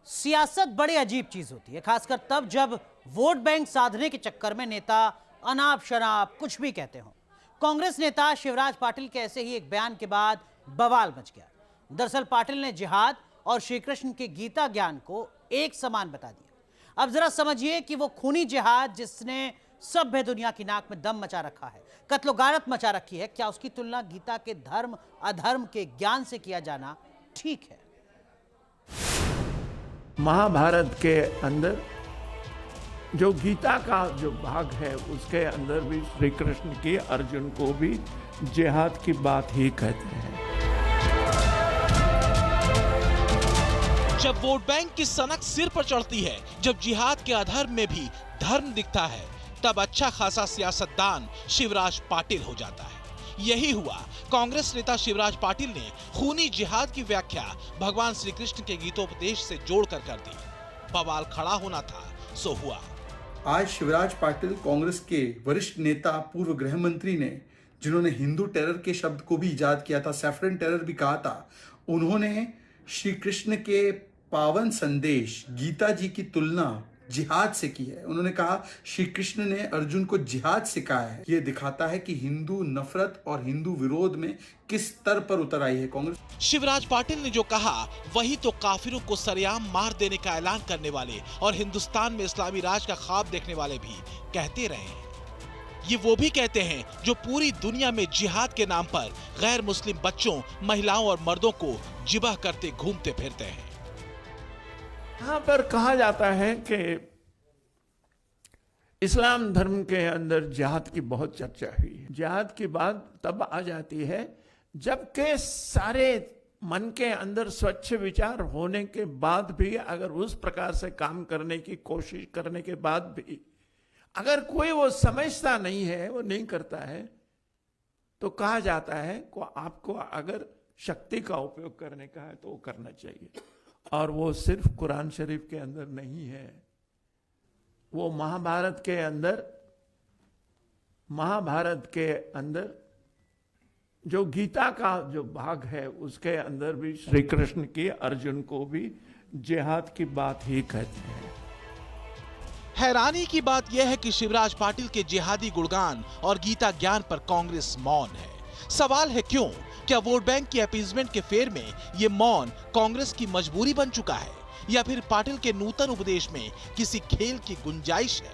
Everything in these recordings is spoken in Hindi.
सियासत बड़ी अजीब चीज होती है, खासकर तब जब वोट बैंक साधने के चक्कर में नेता अनाप शनाप कुछ भी कहते हो। कांग्रेस नेता शिवराज पाटिल के ऐसे ही एक बयान के बाद बवाल मच गया। दरअसल पाटिल ने जिहाद और श्री कृष्ण के गीता ज्ञान को एक समान बता दिया। अब जरा समझिए कि वो खूनी जिहाद जिसने सभ्य दुनिया की नाक में दम मचा रखा है, कत्लो गारत मचा रखी है, क्या उसकी तुलना गीता के धर्म अधर्म के ज्ञान से किया जाना ठीक है? महाभारत के अंदर जो गीता का जो भाग है उसके अंदर भी श्री कृष्ण की अर्जुन को भी जिहाद की बात ही कहते हैं। जब वोट बैंक की सनक सिर पर चढ़ती है, जब जिहाद के अधर्म में भी धर्म दिखता है, तब अच्छा खासा सियासतदान शिवराज पाटिल हो जाता है। यही हुआ। कांग्रेस नेता शिवराज पाटिल ने खूनी जिहाद की व्याख्या भगवान श्री कृष्ण के गीतोपदेश से जोड़कर कर दी। बवाल खड़ा होना था सो हुआ। आज शिवराज पाटिल कांग्रेस के वरिष्ठ नेता पूर्व गृह मंत्री ने, जिन्होंने हिंदू टेरर के शब्द को भी इजाद किया था, सैफरन टेरर भी कहा था, उन्होंने श्री कृष्ण के पावन संदेश गीता जी की तुलना जिहाद से की है। उन्होंने कहा श्री कृष्ण ने अर्जुन को जिहाद सिखाया है। यह दिखाता है कि हिंदू नफरत और हिंदू विरोध में किस स्तर पर उतर आई है कांग्रेस। शिवराज पाटिल ने जो कहा वही तो काफिरों को सरेआम मार देने का ऐलान करने वाले और हिंदुस्तान में इस्लामी राज का ख्वाब देखने वाले भी कहते रहे हैं। ये वो भी कहते हैं जो पूरी दुनिया में जिहाद के नाम पर गैर मुस्लिम बच्चों, महिलाओं और मर्दों को जिबह करते घूमते फिरते हैं। यहाँ पर कहा जाता है कि इस्लाम धर्म के अंदर जिहाद की बहुत चर्चा हुई है। जिहाद की बात तब आ जाती है जबकि सारे मन के अंदर स्वच्छ विचार होने के बाद भी अगर उस प्रकार से काम करने की कोशिश करने के बाद भी अगर कोई वो समझता नहीं है, वो नहीं करता है, तो कहा जाता है को आपको अगर शक्ति का उपयोग करने का है तो वो करना चाहिए। और वो सिर्फ कुरान शरीफ के अंदर नहीं है, वो महाभारत के अंदर जो गीता का जो भाग है उसके अंदर भी श्री कृष्ण की अर्जुन को भी जिहाद की बात ही कहते हैं। हैरानी की बात यह है कि शिवराज पाटिल के जिहादी गुणगान और गीता ज्ञान पर कांग्रेस मौन है। सवाल है क्यों? क्या वोट बैंक की अपीजमेंट के फेर में ये मौन कांग्रेस की मजबूरी बन चुका है, या फिर पाटिल के नूतन उपदेश में किसी खेल की गुंजाइश है?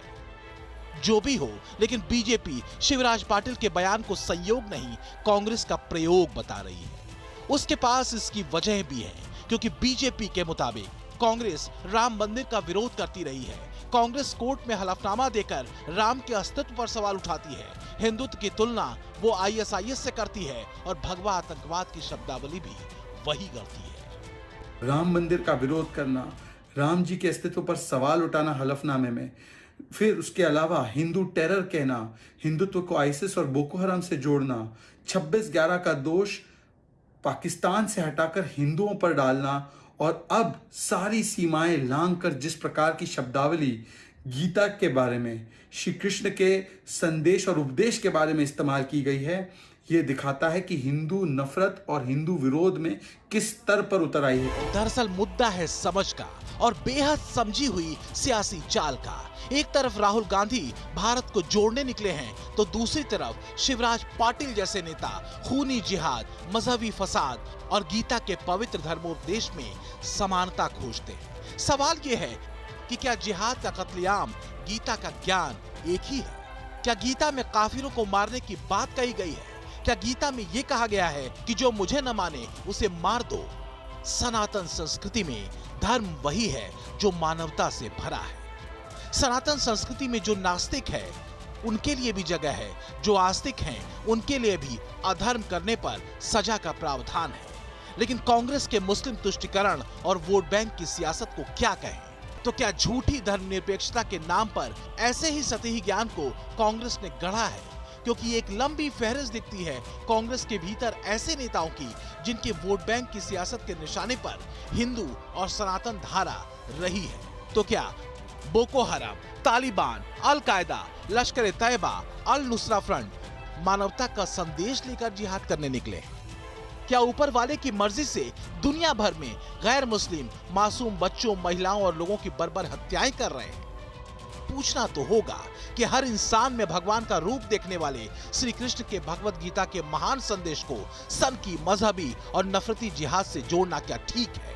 जो भी हो, लेकिन बीजेपी शिवराज पाटिल के बयान को संयोग नहीं, कांग्रेस का प्रयोग बता रही है। उसके पास इसकी वजह भी है, क्योंकि बीजेपी के मुताबिक कांग्रेस राम मंदिर का विरोध करती रही है। कांग्रेस कोर्ट में हलफनामा देकर राम के अस्तित्व पर सवाल उठाती है। हिंदुत्व की तुलना वो आईएसआईएस से करती है और भगवा आतंकवाद की शब्दावली भी वही करती है। राम मंदिर का विरोध करना, राम जी के अस्तित्व पर सवाल उठाना हलफनामे में, फिर उसके अलावा हिंदू टेरर कहना, हिंदुत्व को आईसिस और बोको हराम से जोड़ना, 26/11 का दोष पाकिस्तान से हटाकर हिंदुओं पर डालना, और अब सारी सीमाएं लांघकर जिस प्रकार की शब्दावली गीता के बारे में, श्री कृष्ण के संदेश और उपदेश के बारे में इस्तेमाल की गई है, ये दिखाता है कि हिंदू नफरत और हिंदू विरोध में किस स्तर पर उतर आई है। दरअसल मुद्दा है समझ का और बेहद समझी हुई सियासी चाल का। एक तरफ राहुल गांधी भारत को जोड़ने निकले हैं, तो दूसरी तरफ शिवराज पाटिल जैसे नेता खूनी जिहाद, मजहबी फसाद और गीता के पवित्र धर्मोपदेश में समानता खोजते हैं। सवाल ये है कि क्या जिहाद का कत्लेआम, गीता का ज्ञान एक ही है? क्या गीता में काफिरों को मारने की बात कही गई है? क्या गीता में ये कहा गया है कि जो मुझे न माने उसे मार दो? सनातन संस्कृति में धर्म वही है जो मानवता से भरा है। सनातन संस्कृति में जो नास्तिक है उनके लिए भी जगह है, जो आस्तिक हैं उनके लिए भी अधर्म करने पर सजा का प्रावधान है। लेकिन कांग्रेस के मुस्लिम तुष्टीकरण और वोट बैंक की सियासत को क्या कहें? तो क्या झूठी धर्मनिरपेक्षता के नाम पर ऐसे ही सतही ज्ञान को कांग्रेस ने गढ़ा है? क्योंकि एक लंबी फहरिस्त दिखती है कांग्रेस के भीतर ऐसे नेताओं की जिनके वोट बैंक की सियासत के निशाने पर हिंदू और सनातन धारा रही है। तो क्या बोको हराम, तालिबान, अल कायदा, लश्कर तैयबा, अल नुसरा फ्रंट मानवता का संदेश लेकर जिहाद करने निकले? क्या ऊपर वाले की मर्जी से दुनिया भर में गैर मुस्लिम मासूम बच्चों, महिलाओं और लोगों की बर्बर हत्याएं कर रहे हैं? पूछना तो होगा कि हर इंसान में भगवान का रूप देखने वाले श्री कृष्ण के भगवत गीता के महान संदेश को सन की मजहबी और नफरती जिहाद से जोड़ना क्या ठीक है,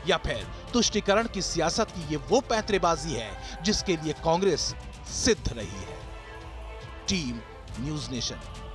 या फिर तुष्टीकरण की सियासत की ये वो पैंतरेबाजी है जिसके लिए कांग्रेस सिद्ध रही है। Team news nation.